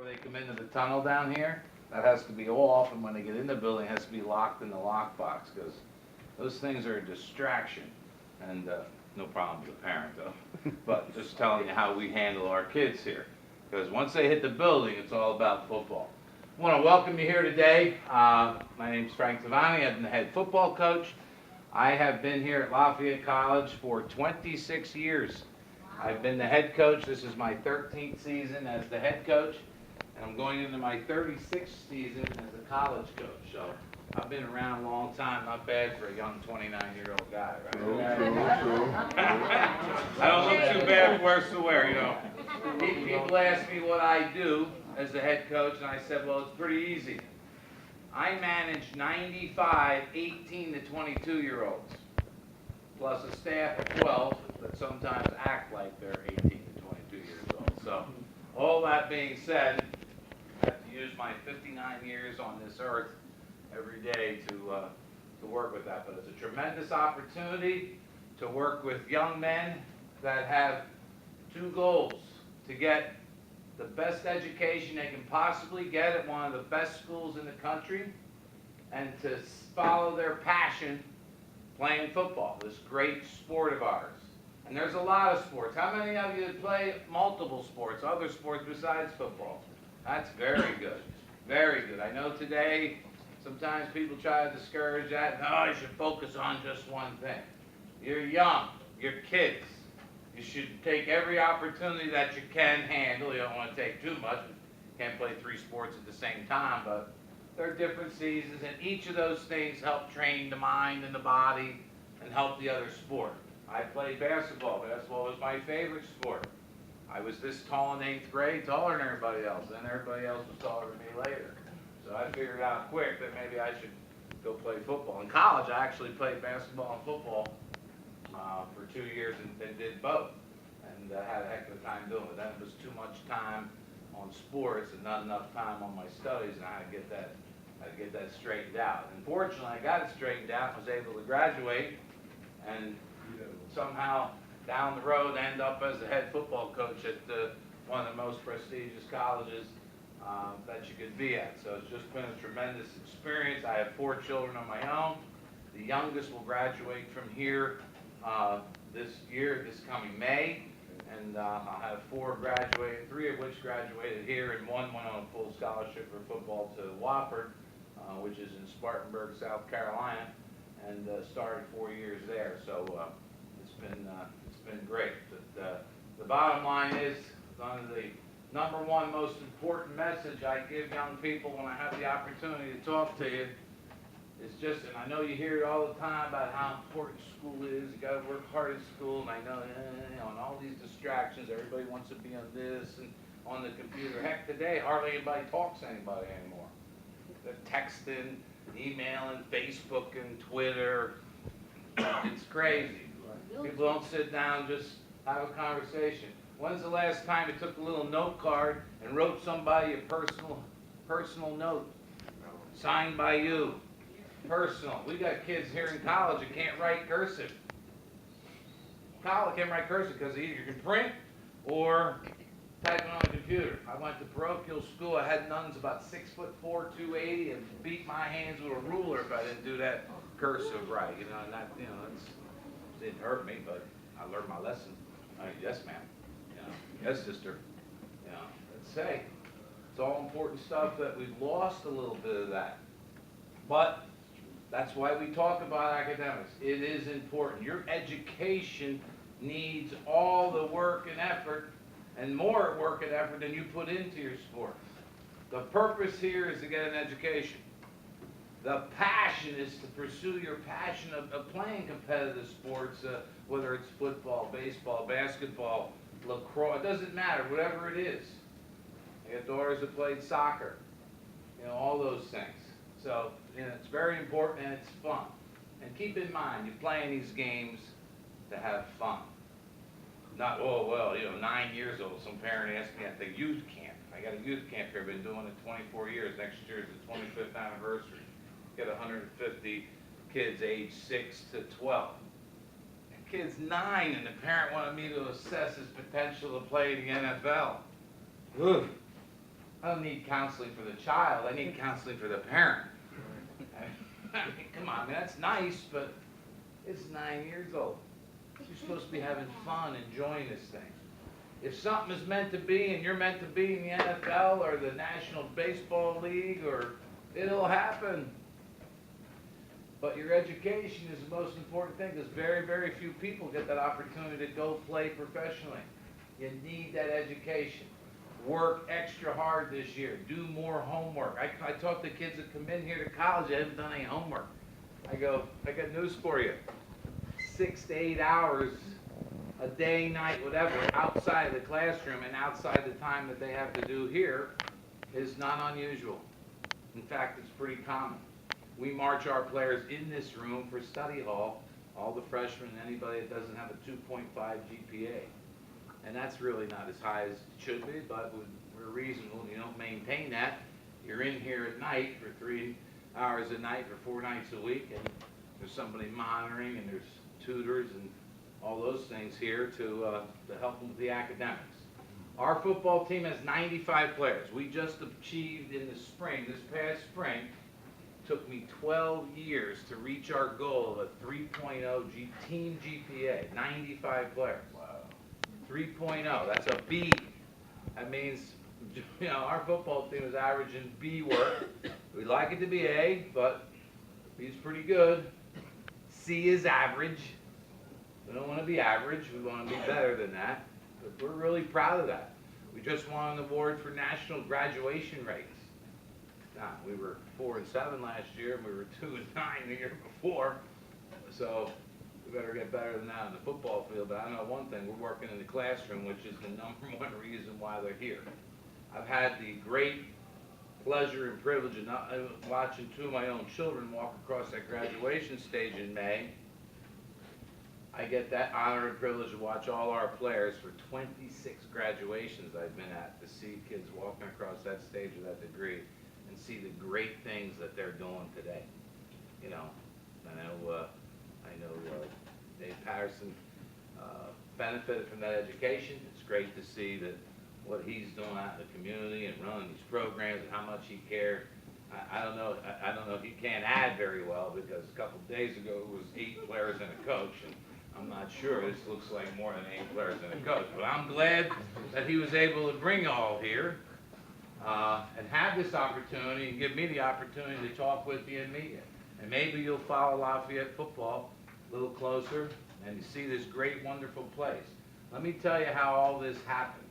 before they come into the tunnel down here. That has to be off, and when they get in the building, it has to be locked in the lockbox, because those things are a distraction. And no problem with the parent, though. But just telling you how we handle our kids here. Because once they hit the building, it's all about football. I want to welcome you here today. My name's Frank Tavani. I'm the head football coach. I have been here at Lafayette College for 26 years. I've been the head coach. This is my 13th season as the head coach, and I'm going into my 36th season as a college coach. So I've been around a long time. Not bad for a young 29-year-old guy, right? True. I don't look too bad for worse to wear, you know. People ask me what I do as the head coach, and I said, well, it's pretty easy. I manage 95 18 to 22-year-olds, plus a staff of 12 that sometimes act like they're 18 to 22 years old. So, all that being said, I have to use my 59 years on this earth every day to work with that. But it's a tremendous opportunity to work with young men that have two goals: to get the best education they can possibly get at one of the best schools in the country, and to follow their passion playing football, this great sport of ours. And there's a lot of sports. How many of you play multiple sports, other sports besides football? That's very good. Very good. I know today sometimes people try to discourage that. No, you should focus on just one thing. You're young. You're kids. You should take every opportunity that you can handle. You don't want to take too much. You can't play 3 sports at the same time, but there are different seasons, and each of those things help train the mind and the body and help the other sport. I played basketball. Basketball was my favorite sport. I was this tall in 8th grade, taller than everybody else. Then everybody else was taller than me later. So I figured out quick that maybe I should go play football. In college, I actually played basketball and football for 2 years and did both, and had a heck of a time doing it. Then it was too much time on sports and not enough time on my studies, and I had to get that straightened out. And fortunately, I got it straightened out and was able to graduate, and somehow down the road end up as the head football coach at one of the most prestigious colleges that you could be at. So it's just been a tremendous experience. I have 4 children of my own. The youngest will graduate from here this coming May, and I'll have 4 graduating, 3 of which graduated here, and 1 went on a full scholarship for football to Wofford, which is in Spartanburg, South Carolina, and started 4 years there. So it's been great. But the bottom line is, one of the number one most important message I give young people when I have the opportunity to talk to you is just, and I know you hear it all the time about how important school is. You got to work hard at school, and I know, and all these distractions. Everybody wants to be on this and on the computer. Heck, today hardly anybody talks to anybody anymore. They're texting, emailing, Facebook, and Twitter. It's crazy. People don't sit down and just have a conversation. When's the last time you took a little note card and wrote somebody a personal note, signed by you? Personal. We got kids here in college that can't write cursive. College can't write cursive because either you can print or type it on a computer. I went to parochial school. I had nuns about 6'4", 280, and beat my hands with a ruler if I didn't do that cursive right. You know, and that, you know, it didn't hurt me, but I learned my lesson. I mean, yes, ma'am. You know, yes, sister. You know, let's say it's all important stuff that we've lost a little bit of that, but that's why we talk about academics. It is important. Your education needs all the work and effort, and more work and effort than you put into your sport. The purpose here is to get an education. The passion is to pursue your passion of playing competitive sports, whether it's football, baseball, basketball, lacrosse, it doesn't matter, whatever it is. I got daughters that played soccer, you know, all those things. So, you know, it's very important and it's fun. And keep in mind, you're playing these games to have fun. Not, oh, well, you know, 9 years old, some parent asked me at the youth camp. I got a youth camp here, I've been doing it 24 years. Next year is the 25th anniversary. Get 150 kids aged 6 to 12. And kid's 9, and the parent wanted me to assess his potential to play in the NFL. Ugh. I don't need counseling for the child, I need counseling for the parent. I mean, come on, man, that's nice, but it's 9 years old. You're supposed to be having fun, enjoying this thing. If something is meant to be and you're meant to be in the NFL or the National Baseball League, or it'll happen. But your education is the most important thing, because very, very few people get that opportunity to go play professionally. You need that education. Work extra hard this year. Do more homework. I talk to kids that come in here to college that haven't done any homework. I go, I got news for you. 6 to 8 hours a day, night, whatever, outside of the classroom and outside the time that they have to do here is not unusual. In fact, it's pretty common. We march our players in this room for study hall, all the freshmen, anybody that doesn't have a 2.5 GPA. And that's really not as high as it should be, but we're reasonable. You don't maintain that. You're in here at night for 3 hours a night for 4 nights a week, and there's somebody monitoring, and there's tutors and all those things here to help them with the academics. Our football team has 95 players. We just achieved in the spring, this past spring, took me 12 years to reach our goal of a 3.0 team GPA, 95 players. Wow. 3.0, that's a B. That means, you know, our football team is averaging B work. We like it to be A, but B's pretty good. C is average. We don't want to be average, we want to be better than that. But we're really proud of that. We just won an award for national graduation rates. Now, we were 4 and 7 last year, and we were 2 and 9 the year before. So we better get better than that on the football field. But I know one thing, we're working in the classroom, which is the #1 reason why they're here. I've had the great pleasure and privilege of watching 2 of my own children walk across that graduation stage in May. I get that honor and privilege to watch all our players for 26 graduations I've been at, to see kids walking across that stage with that degree and see the great things that they're doing today. You know, I know Dave Patterson benefited from that education. It's great to see that what he's doing out in the community and running these programs and how much he cared. I don't know if he can't add very well, because a couple of days ago it was 8 players and a coach, and I'm not sure. This looks like more than 8 players and a coach. But I'm glad that he was able to bring all here and have this opportunity and give me the opportunity to talk with you and meet you. And maybe you'll follow Lafayette football a little closer and see this great, wonderful place. Let me tell you how all this happened.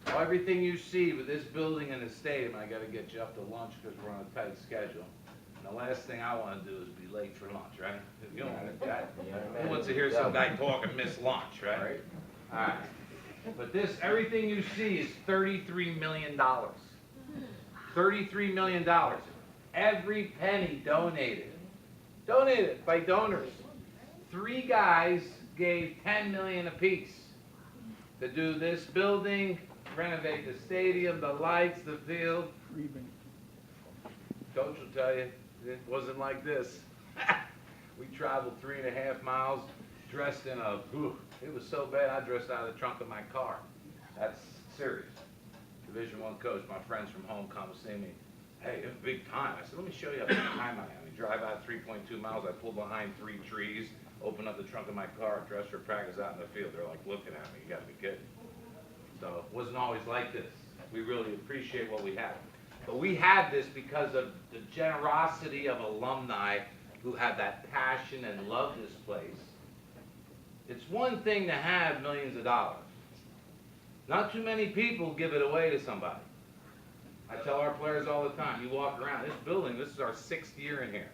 Everything you see with this building and the stadium, I got to get you up to lunch because we're on a tight schedule. And the last thing I want to do is be late for lunch, right? You don't want that. Who wants to hear some guy talk and miss lunch, right? All right. But this, everything you see is $33 million. $33 million. Every penny donated. Donated by donors. 3 guys gave $10 million apiece to do this building, renovate the stadium, the lights, the field. Coach will tell you, it wasn't like this. We traveled 3.5 miles dressed in a, it was so bad I dressed out of the trunk of my car. That's serious. Division I coach, my friends from home come see me. Hey, it's a big time. I said, let me show you how big time I am. We drive out 3.2 miles, I pull behind 3 trees, open up the trunk of my car, dress for practice out in the field. They're like looking at me, you gotta be kidding. So it wasn't always like this. We really appreciate what we have. But we have this because of the generosity of alumni who have that passion and love this place. It's one thing to have millions of dollars. Not too many people give it away to somebody. I tell our players all the time, you walk around this building, this is our 6th year in here.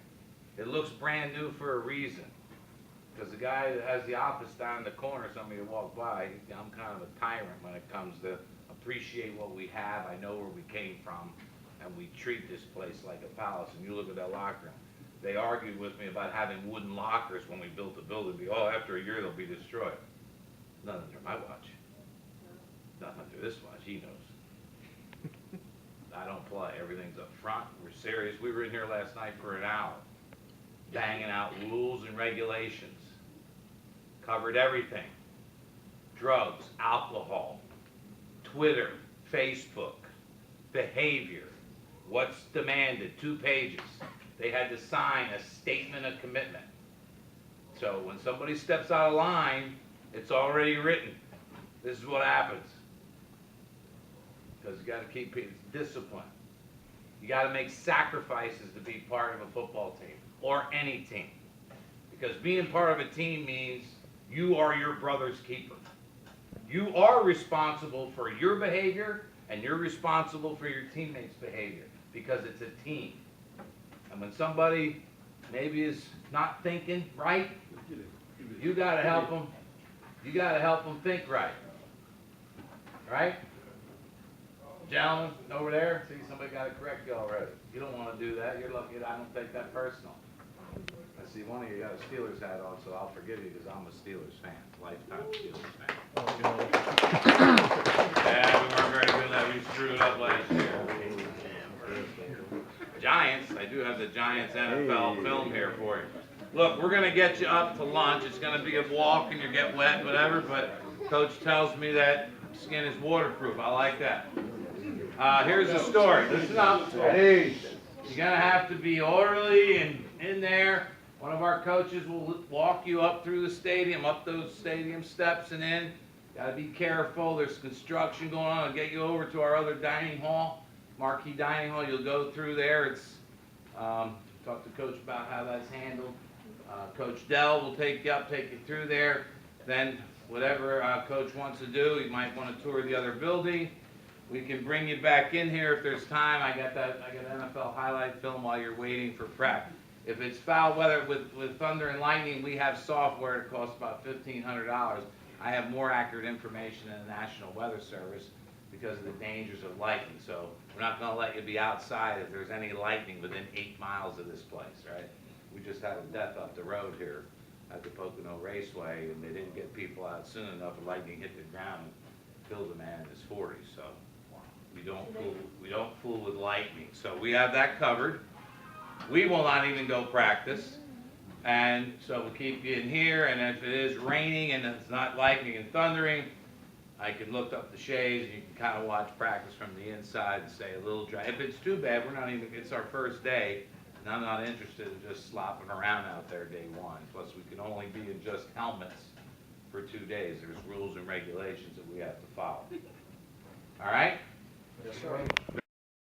It looks brand new for a reason. Because the guy that has the office down in the corner, somebody will walk by, I'm kind of a tyrant when it comes to appreciate what we have. I know where we came from, and we treat this place like a palace. And you look at that locker room. They argued with me about having wooden lockers when we built the building. After a year they'll be destroyed. None under my watch. Nothing under this watch, he knows. I don't play. Everything's up front. We're serious. We were in here last night for an hour, banging out rules and regulations. Covered everything. Drugs, alcohol, Twitter, Facebook, behavior. What's demanded? 2 pages. They had to sign a statement of commitment. So when somebody steps out of line, it's already written. This is what happens. Because you got to keep people disciplined. You got to make sacrifices to be part of a football team or any team. Because being part of a team means you are your brother's keeper. You are responsible for your behavior and you're responsible for your teammates' behavior because it's a team. And when somebody maybe is not thinking right, you got to help them. You got to help them think right. Right? Gentlemen over there, see somebody got to correct you already. You don't want to do that. You're lucky I don't take that personal. I see one of you got a Steelers hat on, so I'll forgive you because I'm a Steelers fan, lifetime Steelers fan. Yeah, we weren't very good at that. We screwed up last year. Giants, I do have the Giants NFL film here for you. Look, we're going to get you up to lunch. It's going to be a walk and you get wet, whatever, but Coach tells me that skin is waterproof. I like that. Here's the story. Listen up. You're going to have to be orderly and in there. One of our coaches will walk you up through the stadium, up those stadium steps and in. Got to be careful. There's construction going on. I'll get you over to our other dining hall, marquee dining hall. You'll go through there. It's talk to Coach about how that's handled. Coach Dell will take you up, take you through there. Then whatever Coach wants to do, you might want to tour the other building. We can bring you back in here if there's time. I got NFL highlight film while you're waiting for prep. If it's foul weather with thunder and lightning, we have software that costs about $1,500. I have more accurate information than the National Weather Service because of the dangers of lightning. So we're not going to let you be outside if there's any lightning within 8 miles of this place, right? We just had a death up the road here at the Pocono Raceway, and they didn't get people out soon enough, and lightning hit the ground and killed a man in his 40s. So we don't fool with lightning. So we have that covered. We will not even go practice. And so we'll keep you in here, and if it is raining and it's not lightning and thundering, I can look up the shades and you can kind of watch practice from the inside and stay a little dry. If it's too bad, it's our first day, and I'm not interested in just slopping around out there day one. Plus, we can only be in just helmets for 2 days. There's rules and regulations that we have to follow. All right? Yes, sir.